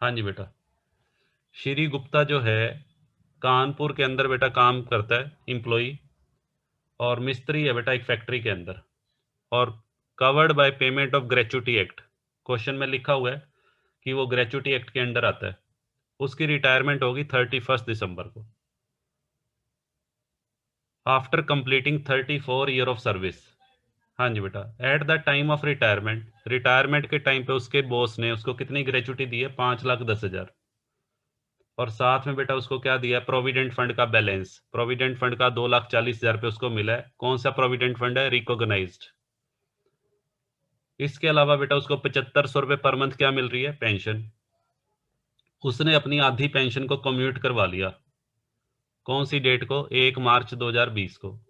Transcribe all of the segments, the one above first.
हाँ जी बेटा, श्री गुप्ता जो है कानपुर के अंदर बेटा काम करता है एम्प्लॉई, और मिस्त्री है बेटा एक फैक्ट्री के अंदर, और covered by payment of gratuity act. Question में लिखा हुआ है कि वो ग्रेचुटी एक्ट के अंडर आता है। उसकी रिटायरमेंट होगी 31 दिसंबर को, after completing 34 year of service. हाँ जी बेटा, at the time of retirement, retirement के टाइम पे उसके बॉस ने उसको कितनी ग्रेचुटी दी है? 5,10,000। और साथ में बेटा उसको क्या दिया है? प्रोविडेंट फंड का बैलेंस। प्रोविडेंट फंड का 2,40,000 पे उसको मिला है। कौन सा प्रोविडेंट फंड है? रिकॉग्नाइज्ड। इसके अलावा बेटा उसको 7500 रुपये पर मंथ क्या मिल रही है? पेंशन। उसने अपनी आधी पेंशन को कम्यूट करवा लिया। कौन सी डेट को? 1 मार्च 2020 को।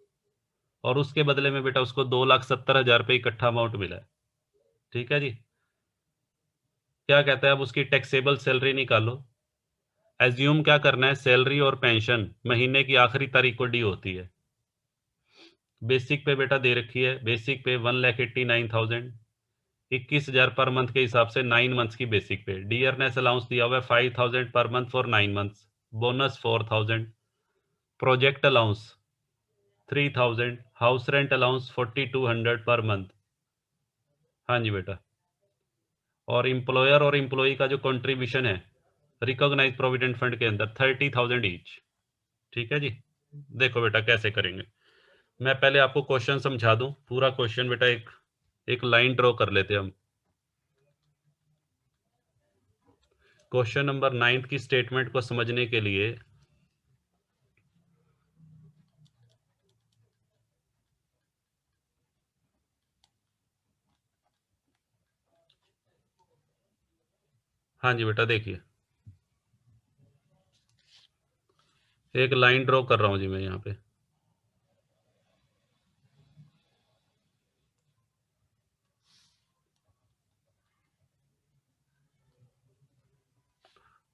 और उसके बदले में बेटा उसको 2,70,000 रुपये इकट्ठा अमाउंट मिला है। ठीक है जी। क्या कहता है? अब उसकी टैक्सेबल सैलरी निकालो। एज्यूम क्या करना है? सैलरी और पेंशन महीने की आखिरी तारीख को डी होती है। बेसिक पे बेटा दे रखी है, बेसिक पे 1,89,000, 21,000 पर मंथ के हिसाब से 9 मंथ्स की बेसिक पे। डियरनेस अलाउंस दिया हुआ है 5,000 per month for 9 months, bonus 4,000, project allowance 3,000, house rent allowance 4,200 per month. हाँ जी बेटा, और एम्प्लॉयर और एम्प्लॉई का जो कंट्रीब्यूशन है रिकॉग्नाइज प्रोविडेंट फंड के अंदर 30,000 ईच। ठीक है जी। देखो बेटा कैसे करेंगे। मैं पहले आपको क्वेश्चन समझा दूं पूरा क्वेश्चन बेटा। एक लाइन ड्रॉ कर लेते हैं हम। क्वेश्चन नंबर 9 की स्टेटमेंट को समझने के लिए हाँ जी बेटा, देखिए एक लाइन ड्रॉ कर रहा हूं जी मैं यहाँ पे।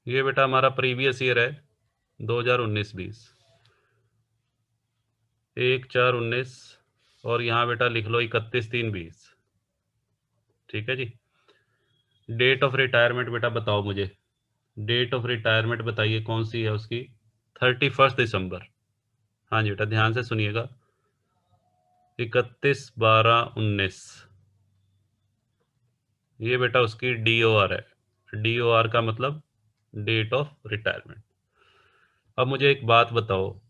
ये बेटा हमारा प्रीवियस ईयर है 2019-20, 1/4/19, और यहाँ बेटा लिख लो 31/3/20। ठीक है जी। डेट ऑफ रिटायरमेंट बेटा बताओ मुझे। डेट ऑफ रिटायरमेंट बताइए कौन सी है उसकी? 31 दिसंबर। हाँ जी बेटा ध्यान से सुनिएगा, 31/12/19। ये बेटा उसकी DOR है। DOR का मतलब डेट ऑफ रिटायरमेंट। अब मुझे एक बात बताओ,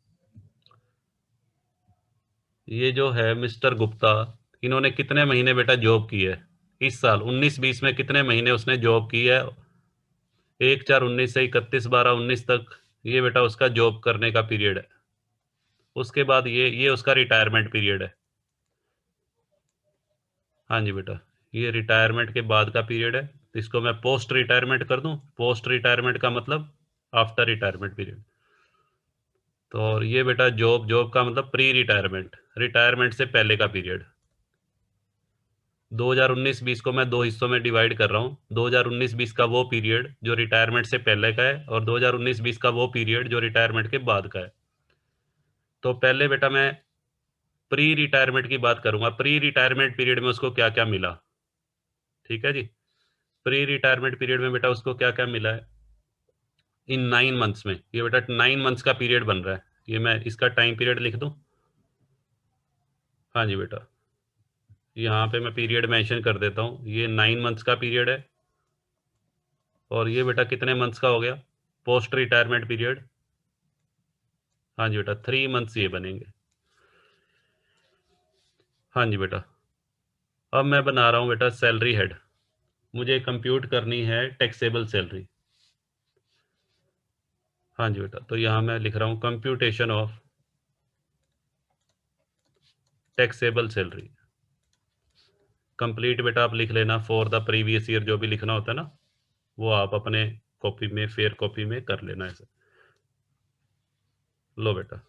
ये जो है मिस्टर गुप्ता, इन्होंने कितने महीने बेटा जॉब की है इस साल 19-20 में? कितने महीने उसने जॉब की है? 1/4/19 से 31/12/19 तक ये बेटा उसका जॉब करने का पीरियड है। उसके बाद ये उसका रिटायरमेंट पीरियड है। हाँ जी बेटा, ये रिटायरमेंट के बाद का पीरियड है। इसको मैं पोस्ट रिटायरमेंट कर दूं। पोस्ट रिटायरमेंट का मतलब आफ्टर रिटायरमेंट पीरियड। तो और ये बेटा जॉब, जॉब का मतलब प्री रिटायरमेंट, रिटायरमेंट से पहले का पीरियड। 2019-20 को मैं दो हिस्सों में डिवाइड कर रहा हूँ। 2019-20 का वो पीरियड जो रिटायरमेंट से पहले का है, और 2019-20 का वो पीरियड जो रिटायरमेंट के बाद का है। तो पहले बेटा मैं प्री रिटायरमेंट की बात करूंगा। प्री रिटायरमेंट पीरियड में उसको क्या क्या मिला? ठीक है जी। प्री रिटायरमेंट पीरियड में बेटा उसको क्या क्या मिला है इन 9 मंथ्स में? ये बेटा 9 मंथ्स का पीरियड बन रहा है। ये मैं इसका टाइम पीरियड लिख दूं। हाँ जी बेटा, यहाँ पे मैं पीरियड मेंशन कर देता हूँ। ये 9 मंथ्स का पीरियड है, और ये बेटा कितने मंथ्स का हो गया पोस्ट रिटायरमेंट पीरियड? हाँ जी बेटा, 3 मंथ्स ये बनेंगे। हाँ जी बेटा, अब मैं बना रहा हूँ बेटा सैलरी हेड। मुझे कंप्यूट करनी है टैक्सेबल सैलरी। हाँ जी बेटा, तो यहाँ मैं लिख रहा हूँ computation of taxable salary. Complete बेटा आप लिख लेना फॉर द प्रीवियस ईयर, जो भी लिखना होता है ना वो आप अपने कॉपी में, फेयर कॉपी में कर लेना ऐसे। लो बेटा,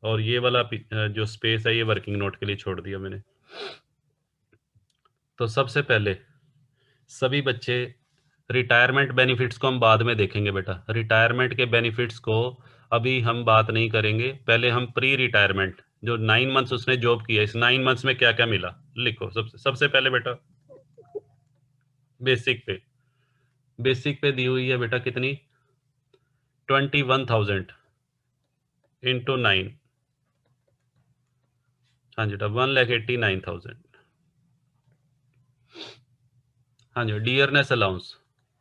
और ये वाला जो स्पेस है ये वर्किंग नोट के लिए छोड़ दिया मैंने। तो सबसे पहले सभी बच्चे, रिटायरमेंट बेनिफिट्स को हम बाद में देखेंगे बेटा। रिटायरमेंट के बेनिफिट्स को अभी हम बात नहीं करेंगे। पहले हम प्री रिटायरमेंट, जो 9 मंथ्स उसने जॉब किया, इस 9 मंथ्स में क्या क्या मिला लिखो। सबसे सबसे पहले बेटा बेसिक पे बेसिक पे दी हुई है बेटा कितनी, 21,000 इंटू 9, हाँ जी बेटा 1,89,000। हाँ जी, डियरनेस अलाउंस,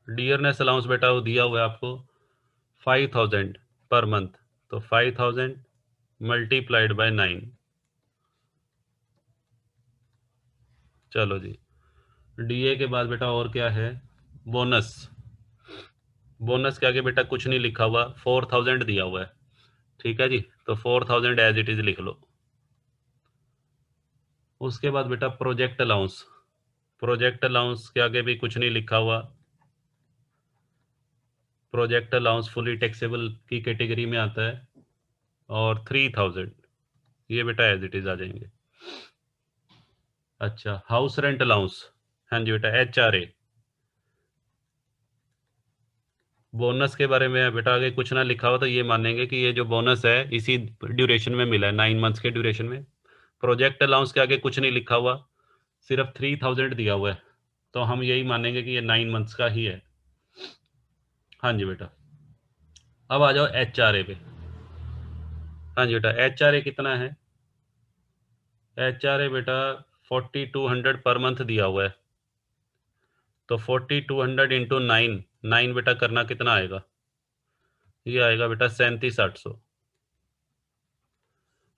डियरनेस अलाउंस बेटा वो दिया हुआ है आपको 5,000 पर मंथ, तो 5,000 मल्टीप्लाइड बाय 9। चलो जी, डीए के बाद बेटा और क्या है, बोनस। बोनस के आगे बेटा कुछ नहीं लिखा हुआ, 4,000 दिया हुआ है, ठीक है जी, तो 4,000 एज इट इज लिख लो। उसके बाद बेटा प्रोजेक्ट अलाउंस, प्रोजेक्ट अलाउंस के आगे भी कुछ नहीं लिखा हुआ, प्रोजेक्ट अलाउंस फुली टैक्सेबल की कैटेगरी में आता है, और 3,000 ये बेटा एज इट इज आ जाएंगे। अच्छा, हाउस रेंट अलाउंस, हाँ जी बेटा HRA। बोनस के बारे में बेटा आगे कुछ ना लिखा हो तो ये मानेंगे कि ये जो बोनस है इसी ड्यूरेशन में मिला है, 9 मंथ्स के ड्यूरेशन में। प्रोजेक्ट अलाउंस के आगे कुछ नहीं लिखा हुआ, सिर्फ 3,000 दिया हुआ है, तो हम यही मानेंगे कि ये 9 मंथ्स का ही है। हाँ जी बेटा, अब आ जाओ HRA पे। हाँ जी बेटा, HRA कितना है, HRA बेटा 4,200 पर मंथ दिया हुआ है, तो 4,200 इंटू 9, 9 बेटा करना कितना आएगा, ये आएगा बेटा 37,800।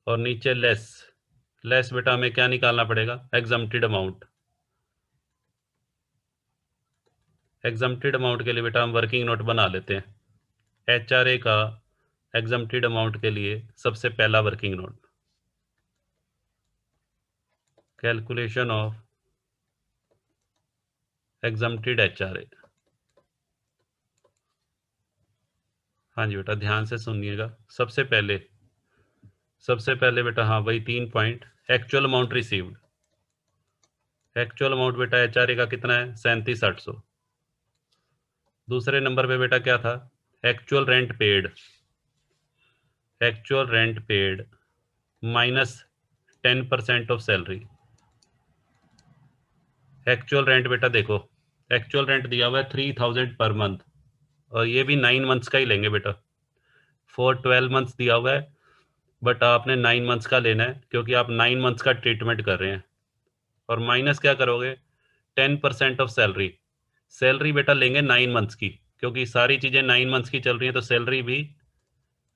और नीचे लेस, लेस बेटा हमें क्या निकालना पड़ेगा, एग्जम्प्टेड अमाउंट। एग्जम्प्टेड अमाउंट के लिए बेटा हम वर्किंग नोट बना लेते हैं। HRA का एग्जम्प्टेड अमाउंट के लिए सबसे पहला working note, calculation of exempted HRA। हाँ जी बेटा ध्यान से सुनिएगा, सबसे पहले बेटा, हाँ वही 3 point, actual amount received, actual amount बेटा HRA का कितना है, 37,800। दूसरे नंबर पे बेटा क्या था, actual rent paid, actual rent paid minus 10% of salary. Actual rent बेटा देखो, एक्चुअल रेंट दिया हुआ है 3,000 पर मंथ, और ये भी 9 मंथ्स का ही लेंगे बेटा, 12 मंथ्स दिया हुआ है, बट आपने 9 मंथ्स का लेना है क्योंकि आप 9 मंथ्स का ट्रीटमेंट कर रहे हैं। और माइनस क्या करोगे, 10% ऑफ सैलरी, सैलरी बेटा लेंगे 9 मंथ्स की, क्योंकि सारी चीज़ें 9 मंथ्स की चल रही हैं, तो सैलरी भी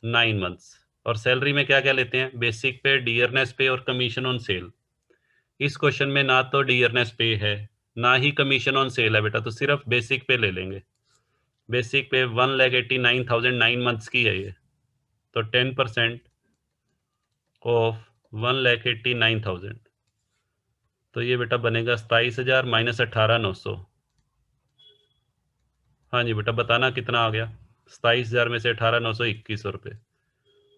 9 मंथ्स। और सैलरी में क्या क्या लेते हैं, बेसिक पे, डियरनेस पे और कमीशन ऑन सेल। इस क्वेश्चन में ना तो डियरनेस पे है ना ही कमीशन ऑन सेल है बेटा, तो सिर्फ बेसिक पे ले लेंगे। बेसिक पे 1,89,000 9 मंथ्स की है ये, तो 10% ऑफ 1,89,000, तो ये बेटा बनेगा 27,000 माइनस 18,900। हाँ जी बेटा बताना कितना आ गया, 27,000 में से 18,921 रुपये।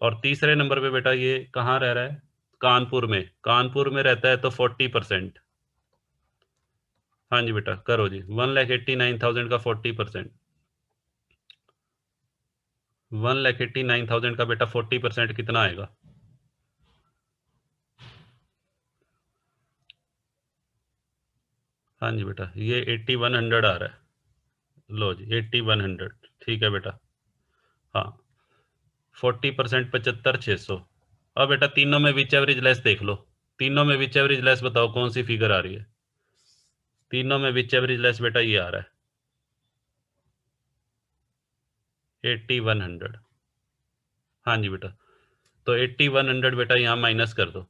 और तीसरे नंबर पे बेटा ये कहाँ रह रहा है, कानपुर में, कानपुर में रहता है तो 40%। हाँ जी बेटा करो जी, 1,89,000 का 40%, 1,89,000 का बेटा 40% कितना आएगा, हाँ जी बेटा ये 8,100 आ रहा है, लो जी 8,100, ठीक है बेटा। हाँ 40% 75,600। अब बेटा तीनों में विच एवरेज लेस देख लो, तीनों में विच एवरेज लेस बताओ कौन सी फिगर आ रही है, तीनों में विच एवरेज लेस बेटा ये आ रहा है 8,100। हाँ जी बेटा, तो 8,100 बेटा यहाँ माइनस कर दो,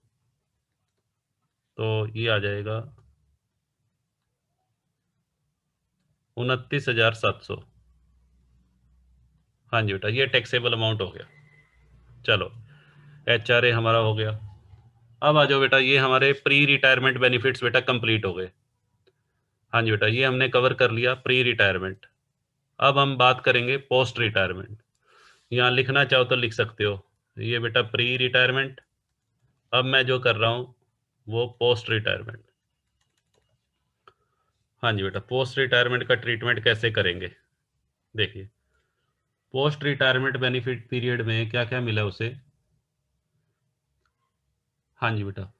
तो ये आ जाएगा 29,700। हाँ जी बेटा ये टैक्सेबल अमाउंट हो गया। चलो HRA हमारा हो गया। अब आ जाओ बेटा, ये हमारे प्री रिटायरमेंट बेनिफिट्स बेटा कंप्लीट हो गए। हाँ जी बेटा ये हमने कवर कर लिया प्री रिटायरमेंट। अब हम बात करेंगे पोस्ट रिटायरमेंट, यहाँ लिखना चाहो तो लिख सकते हो, ये बेटा प्री रिटायरमेंट, अब मैं जो कर रहा हूँ वो पोस्ट रिटायरमेंट। हाँ जी बेटा पोस्ट रिटायरमेंट का ट्रीटमेंट कैसे करेंगे, देखिए पोस्ट रिटायरमेंट बेनिफिट पीरियड में क्या क्या मिला उसे। हाँ जी बेटा,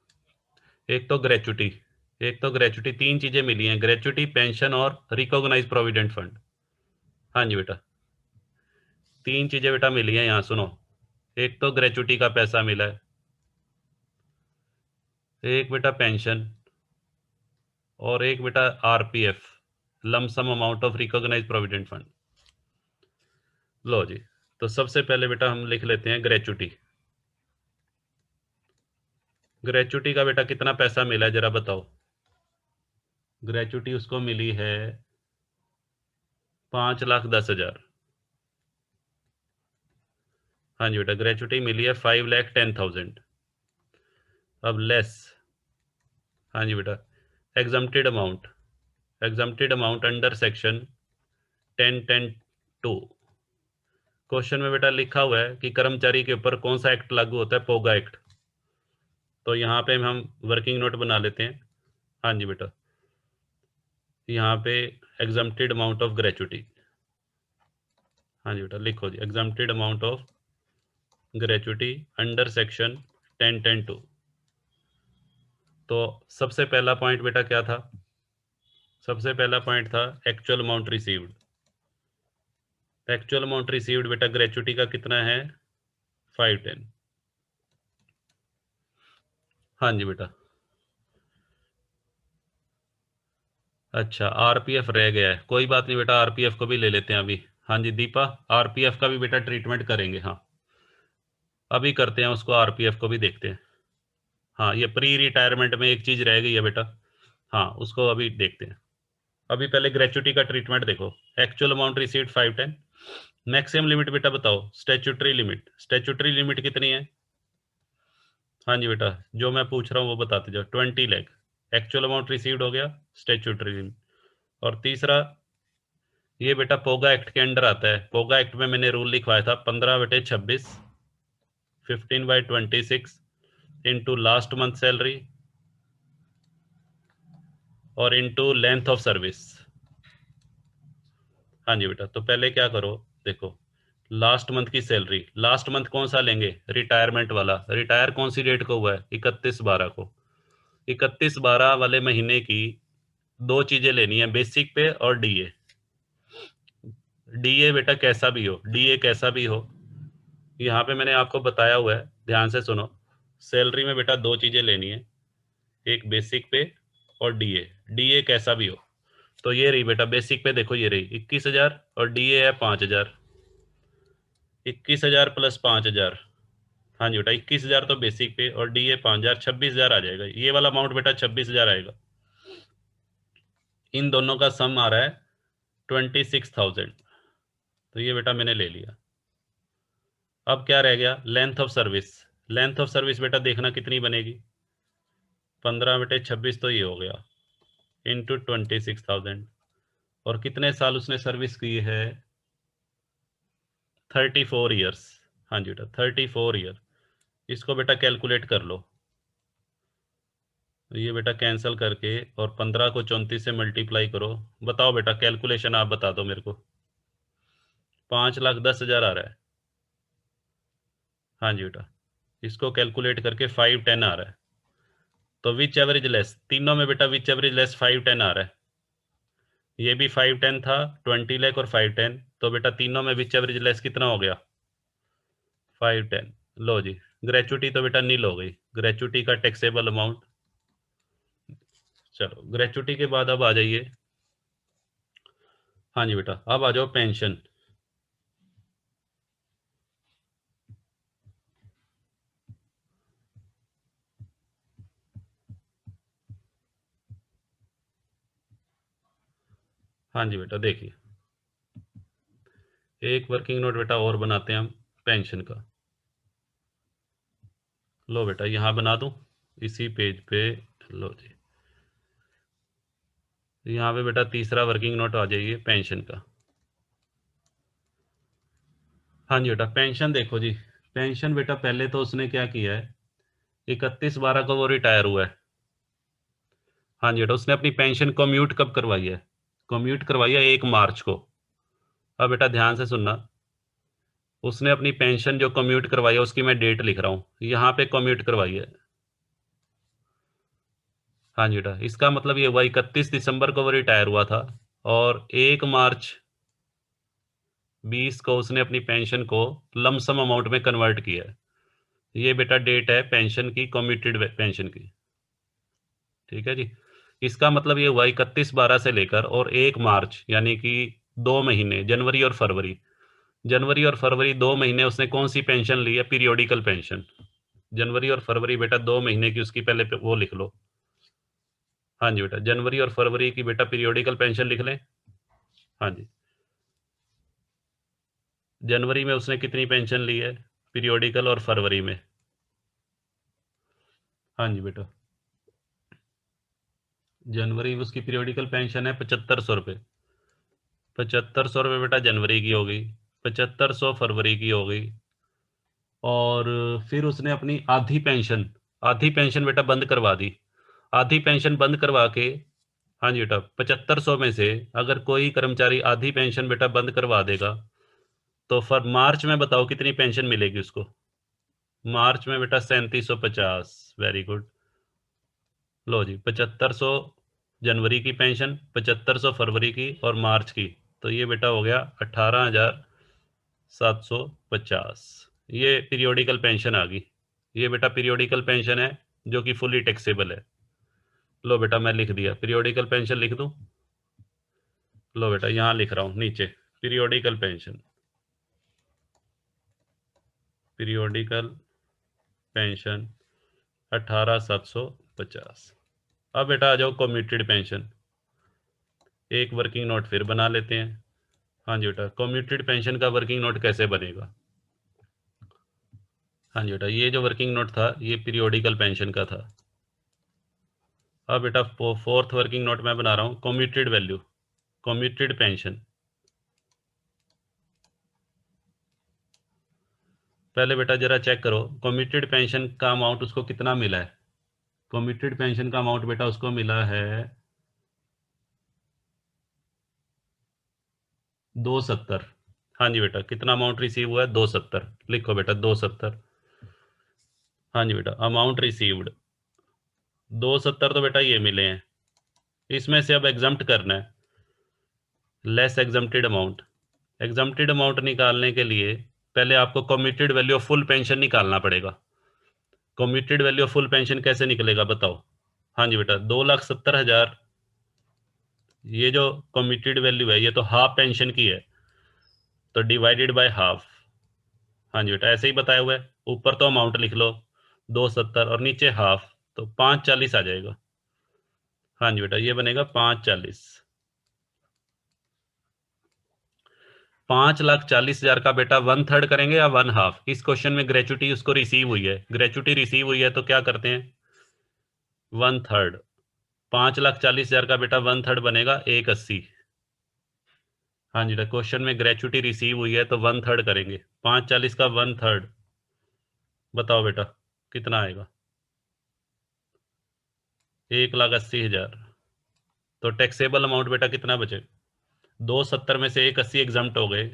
एक तो ग्रेचुटी, एक तो ग्रेचुटी, तीन चीजें मिली हैं, ग्रेचुटी, पेंशन और रिकॉग्नाइज प्रोविडेंट फंड। हाँ जी बेटा, 3 चीजें बेटा मिली हैं यहाँ, सुनो। एक तो ग्रेचुटी का पैसा मिला है, एक बेटा पेंशन, और एक बेटा RPF, lump sum amount of recognise provident fund. लो जी, तो सबसे पहले बेटा हम लिख लेते हैं ग्रेचुटी। ग्रेचुटी का बेटा कितना पैसा मिला है जरा बताओ। ग्रेचुटी उसको मिली है 5,10,000। हाँ जी बेटा, ग्रेचुटी मिली है 5,10,000। अब लेस, हाँ जी बेटा, exempted amount, exempted amount under section 10(10)(2). Question में बेटा लिखा हुआ है कि कर्मचारी के ऊपर कौन सा एक्ट लागू होता है, पोगा एक्ट। तो यहाँ पे हम वर्किंग नोट बना लेते हैं। हाँ जी बेटा, यहाँ पे एग्जम्प्टेड अमाउंट ऑफ ग्रेचुटी, हाँ जी बेटा लिखो जी, exempted amount of gratuity under section 10(10)(2। तो सबसे पहला पॉइंट बेटा क्या था, सबसे पहला पॉइंट था actual amount received. Actual amount received बेटा ग्रेचुटी का कितना है, 510। हाँ जी बेटा, अच्छा आरपीएफ रह गया है, कोई बात नहीं बेटा, आरपीएफ को भी ले लेते हैं अभी। हाँ जी दीपा, आरपीएफ का भी बेटा ट्रीटमेंट करेंगे, हाँ अभी करते हैं उसको, आरपीएफ को भी देखते हैं। हाँ ये प्री रिटायरमेंट में एक चीज रह गई है बेटा, हाँ उसको अभी देखते हैं। अभी पहले ग्रेचुटी का ट्रीटमेंट देखो। Actual amount received 510। Maximum limit बेटा बताओ, स्टैट्यूटरी लिमिट, स्टैट्यूटरी लिमिट कितनी है। हाँ जी बेटा, जो मैं पूछ रहा हूँ वो बताते जाओ, 20 लाख। एक्चुअल अमाउंट रिसीव्ड हो गया, स्टैट्यूटरी लिमिट। और तीसरा, ये बेटा पोगा एक्ट के अंडर आता है। पोगा एक्ट में मैंने रूल लिखवाया था 15/26, 15/26 इंटू लास्ट मंथ सैलरी और इंटू लेंथ ऑफ सर्विस। हाँ जी बेटा, तो पहले क्या करो, देखो लास्ट मंथ की सैलरी, लास्ट मंथ कौन सा लेंगे, रिटायरमेंट वाला। रिटायर कौन सी डेट को हुआ है, 31/12 को। 31/12 वाले महीने की दो चीजें लेनी है, बेसिक पे और डीए। डीए बेटा कैसा भी हो, डीए कैसा भी हो, यहाँ पे मैंने आपको बताया हुआ है, ध्यान से सुनो। सैलरी में बेटा दो चीजें लेनी है, एक बेसिक पे और डीए। डीए कैसा भी हो, तो ये रही बेटा बेसिक पे, देखो ये रही 21,000 और डीए है 5,000। 21,000 प्लस 5,000, हाँ जी बेटा 21,000 तो बेसिक पे और डीए 5,000, 26,000 आ जाएगा। ये वाला अमाउंट बेटा 26,000 आएगा। इन दोनों का सम आ रहा है 26,000। तो ये बेटा मैंने ले लिया। अब क्या रह गया, length of service. Length of service बेटा देखना कितनी बनेगी, 15/26 तो ये हो गया, इंटू 26,000। और कितने साल उसने सर्विस की है, 34 ईयर्स। हाँ जी बेटा 34 ईयर। इसको बेटा कैलकुलेट कर लो। ये बेटा कैंसिल करके और 15 को 34 से मल्टीप्लाई करो। बताओ बेटा, कैलकुलेशन आप बता दो मेरे को। 5,10,000 आ रहा है। हाँ जी बेटा, इसको कैलकुलेट करके 510 आ रहा है। तो विच एवरेज लेस, तीनों में बेटा विच एवरेज लेस 510 आ रहा है। ये भी 510 था, 20 लाख और 510, तो बेटा तीनों में विच एवरेज लेस कितना हो गया, 510। लो जी, ग्रेचुटी तो बेटा नील हो गई, ग्रेचुटी का टैक्सेबल अमाउंट। चलो ग्रेचुटी के बाद अब आ जाइए, हाँ जी बेटा अब आ जाओ पेंशन। हाँ जी बेटा देखिए, एक वर्किंग नोट बेटा और बनाते हैं हम पेंशन का। लो बेटा यहाँ बना दूं इसी पेज पे। लो जी, यहाँ पे बेटा तीसरा वर्किंग नोट आ जाइए पेंशन का। हाँ जी बेटा पेंशन देखो जी, पेंशन बेटा पहले तो उसने क्या किया है, 31/12 को वो रिटायर हुआ है। हाँ जी बेटा, उसने अपनी पेंशन कम्यूट कब करवाई है, कम्यूट करवाई है 1 मार्च को। अब बेटा ध्यान से सुनना, उसने अपनी पेंशन जो कम्यूट करवाई है उसकी मैं डेट लिख रहा हूँ, यहाँ पे कम्यूट करवाई है। हाँ जी बेटा, इसका मतलब ये हुआ 31 दिसंबर को वो रिटायर हुआ था और 1 मार्च 20 को उसने अपनी पेंशन को लमसम अमाउंट में कन्वर्ट किया है। ये बेटा डेट है पेंशन की, कम्यूटेड पेंशन की। ठीक है जी। इसका मतलब ये हुआ 31/12 से लेकर और 1 मार्च, यानी कि 2 महीने, जनवरी और फरवरी। जनवरी और फरवरी 2 महीने उसने कौन सी पेंशन ली है? Periodical pension. जनवरी और फरवरी बेटा 2 महीने की उसकी पहले वो लिख लो। हाँ जी बेटा, जनवरी और फरवरी की बेटा पीरियोडिकल पेंशन लिख लें। हाँ जी, जनवरी में उसने कितनी पेंशन ली है पीरियोडिकल, और फरवरी में? हाँ जी बेटा, जनवरी में उसकी पीरियोडिकल पेंशन है 7500 रुपये। 7500 रुपये बेटा जनवरी की हो गई, 7500 फरवरी की हो गई, और फिर उसने अपनी आधी पेंशन बेटा बंद करवा दी। आधी पेंशन बंद करवा के, हाँ जी बेटा, 7500 में से अगर कोई कर्मचारी आधी पेंशन बेटा बंद करवा देगा तो फर मार्च में बताओ कितनी पेंशन मिलेगी उसको? मार्च में बेटा 3750। Very good. लो जी, 7500 जनवरी की पेंशन, 7500 फरवरी की और मार्च की, तो ये बेटा हो गया 18,750। ये पीरियोडिकल पेंशन आ गई। ये बेटा पीरियोडिकल पेंशन है जो कि फुली टैक्सेबल है। लो बेटा, मैं लिख दिया, पीरियोडिकल पेंशन लिख दूं? लो बेटा, यहां लिख रहा हूं नीचे, पीरियोडिकल पेंशन, पीरियोडिकल पेंशन 18,750। अब बेटा आ जाओ कम्यूटेड पेंशन। एक वर्किंग नोट फिर बना लेते हैं। हाँ जी बेटा, कम्यूटेड पेंशन का वर्किंग नोट कैसे बनेगा? हाँ जी बेटा, ये जो वर्किंग नोट था ये पीरियोडिकल पेंशन का था। अब बेटा फोर्थ वर्किंग नोट मैं बना रहा हूँ कम्यूटेड वैल्यू, कम्यूटेड पेंशन। पहले बेटा जरा चेक करो कम्यूटेड पेंशन का अमाउंट उसको कितना मिला है। कम्यूटेड पेंशन का अमाउंट बेटा उसको मिला है 270। हाँ जी बेटा, कितना अमाउंट रिसीव हुआ है? 270। लिखो बेटा 270। हाँ जी बेटा, अमाउंट रिसीव्ड 270 तो बेटा ये मिले हैं। इसमें से अब एग्जम्प्ट करना है, less exempted amount. Exempted amount निकालने के लिए पहले आपको commuted value of full pension निकालना पड़ेगा। Commuted value of full pension कैसे निकलेगा बताओ? हाँ जी बेटा, 2,70,000। ये जो कम्यूटेड वैल्यू है ये तो हाफ पेंशन की है, तो डिवाइडेड बाय हाफ। हाँ जी बेटा, ऐसे ही बताया हुआ है। ऊपर तो अमाउंट लिख लो 270 और नीचे हाफ, तो 540 आ जाएगा। हाँ जी बेटा, ये बनेगा 540। 5,40,000 का बेटा 1/3 करेंगे या 1/2? इस क्वेश्चन में ग्रेचुटी उसको रिसीव हुई है, ग्रेचुटी रिसीव हुई है तो क्या करते हैं? 1/3। 5,40,000 का बेटा 1/3 बनेगा 180। हाँ जी बेटा, क्वेश्चन में ग्रेचुटी रिसीव हुई है तो 1/3 करेंगे। 540 का 1/3 बताओ बेटा कितना आएगा? 1,80,000। तो टैक्सेबल अमाउंट बेटा कितना बचे? 270 में से 180 एग्जम्प्ट हो गए,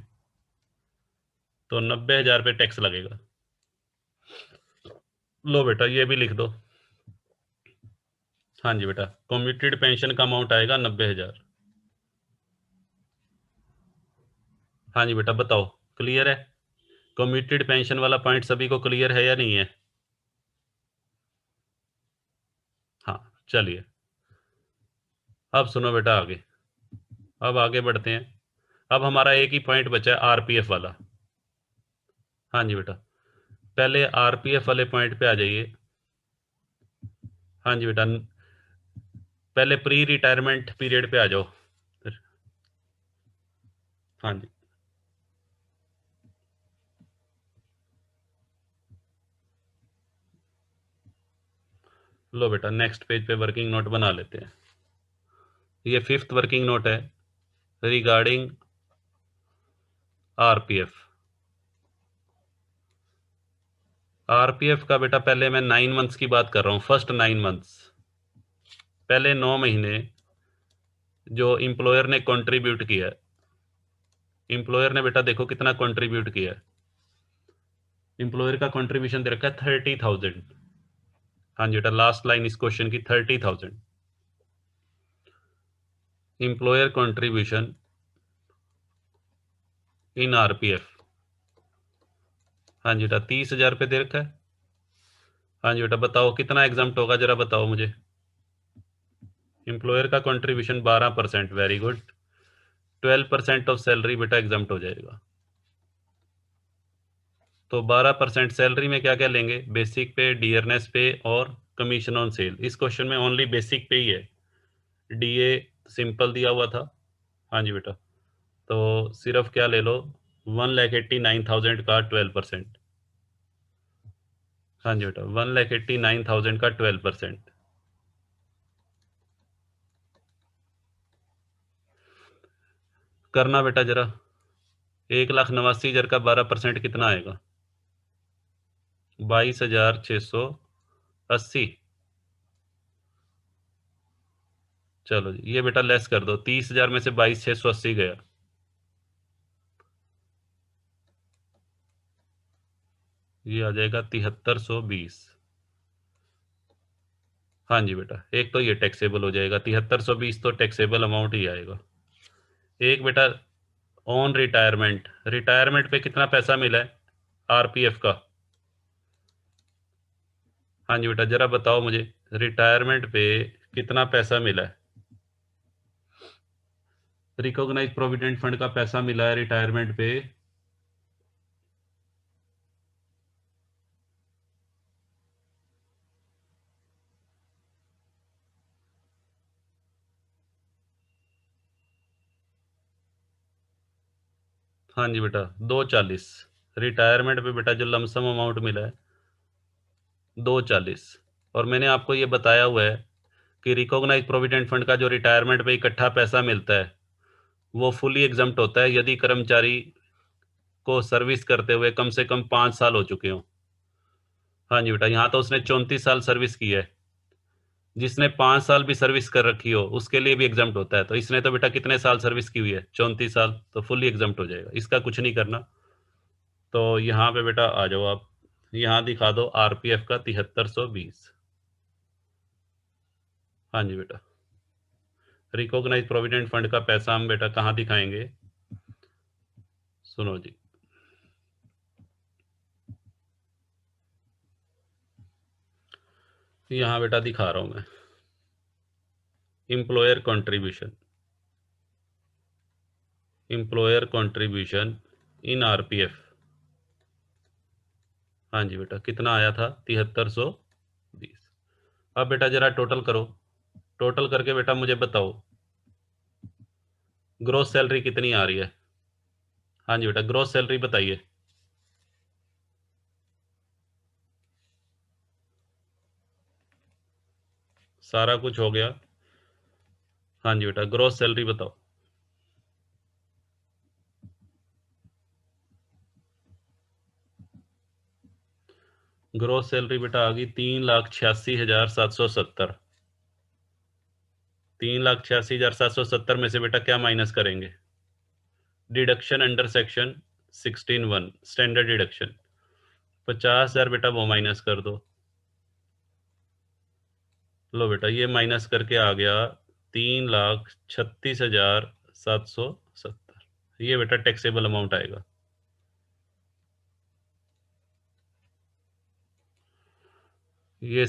तो 90,000 पे टैक्स लगेगा। लो बेटा, ये भी लिख दो। हाँ जी बेटा, कम्यूटेड पेंशन का अमाउंट आएगा 90,000। हाँ जी बेटा, बताओ क्लियर है? कम्यूटेड पेंशन वाला पॉइंट सभी को क्लियर है या नहीं है? हाँ, चलिए अब सुनो बेटा आगे। अब आगे बढ़ते हैं। अब हमारा एक ही पॉइंट बचा है, आरपीएफ वाला। हाँ जी बेटा, पहले आरपीएफ वाले पॉइंट पे आ जाइए। हाँ जी बेटा, पहले प्री रिटायरमेंट पीरियड पे आ जाओ। हाँ जी, लो बेटा नेक्स्ट पेज पे वर्किंग नोट बना लेते हैं। ये 5th वर्किंग नोट है रिगार्डिंग आरपीएफ। आरपीएफ का बेटा पहले मैं 9 मंथ्स की बात कर रहा हूँ, फर्स्ट 9 मंथ्स, पहले 9 महीने जो इंप्लॉयर ने कंट्रीब्यूट किया है। इंप्लॉयर ने बेटा देखो कितना कंट्रीब्यूट किया है। इंप्लॉयर का कंट्रीब्यूशन दे रखा है 30,000। हाँ जी बेटा, लास्ट लाइन इस क्वेश्चन की 30,000। Employer contribution in RPF. हाँ जी बेटा 30,000 पे दे रखा है। हाँ जी बेटा बताओ कितना एग्जाम्प्ट होगा, जरा बताओ मुझे। एम्प्लॉयर का contribution 12%, very good. 12% of salary बेटा एग्जाम्प्ट हो जाएगा। तो 12% सैलरी में क्या क्या लेंगे, बेसिक पे, डियरनेस पे और कमीशन ऑन सेल। इस क्वेश्चन में ओनली बेसिक पे ही है, डीए सिंपल दिया हुआ था। हाँ जी बेटा, तो सिर्फ क्या ले लो, 1,89,000 का 12%। हाँ जी बेटा 1,89,000 का 12%। करना बेटा जरा, 1,89,000 का 12% कितना आएगा, 22,680। चलो जी ये बेटा लेस कर दो, 30,000 में से 22,680 गया, ये आ जाएगा 7,320। हाँ जी बेटा एक तो ये टैक्सेबल हो जाएगा, 7,320 तो टैक्सेबल अमाउंट ही आएगा। एक बेटा ऑन रिटायरमेंट, रिटायरमेंट पे कितना पैसा मिला है आरपीएफ का। हाँ जी बेटा जरा बताओ मुझे, रिटायरमेंट पे कितना पैसा मिला है, रिकॉग्नाइज प्रोविडेंट फंड का पैसा मिला है रिटायरमेंट पे। हाँ जी बेटा 240, रिटायरमेंट पे बेटा जो लमसम अमाउंट मिला है 240। और मैंने आपको ये बताया हुआ है कि रिकॉग्नाइज प्रोविडेंट फंड का जो रिटायरमेंट पे इकट्ठा पैसा मिलता है वो फुली एग्जम्प्ट होता है यदि कर्मचारी को सर्विस करते हुए कम से कम 5 साल हो चुके हों। हाँ जी बेटा यहाँ तो उसने 34 साल सर्विस की है, जिसने 5 साल भी सर्विस कर रखी हो उसके लिए भी एग्जम्प्ट होता है। तो इसने तो बेटा कितने साल सर्विस की हुई है, 34 साल, तो फुली एग्जम्प्ट हो जाएगा, इसका कुछ नहीं करना। तो यहाँ पे बेटा आ जाओ आप, यहाँ दिखा दो आरपीएफ का 7,320। हाँ जी बेटा रिकॉग्नाइज प्रोविडेंट फंड का पैसा हम बेटा कहाँ दिखाएंगे, सुनो जी, यहाँ बेटा दिखा रहा हूं मैं, employer contribution, employer contribution in RPF. हाँ जी बेटा कितना आया था, 7,320। अब बेटा जरा टोटल करो, टोटल करके बेटा मुझे बताओ ग्रोस सैलरी कितनी आ रही है। हाँ जी बेटा ग्रोस सैलरी बताइए। सारा कुछ हो गया। हाँ जी बेटा ग्रोस सैलरी बताओ। ग्रोस सैलरी बेटा आ गई 3,86,770। 3,86,770 में से बेटा क्या माइनस करेंगे, deduction under section 16(1) standard deduction, 50,000 बेटा वो माइनस कर दो। लो बेटा ये माइनस करके आ गया 3,36,770, ये बेटा टैक्सेबल अमाउंट आएगा। ये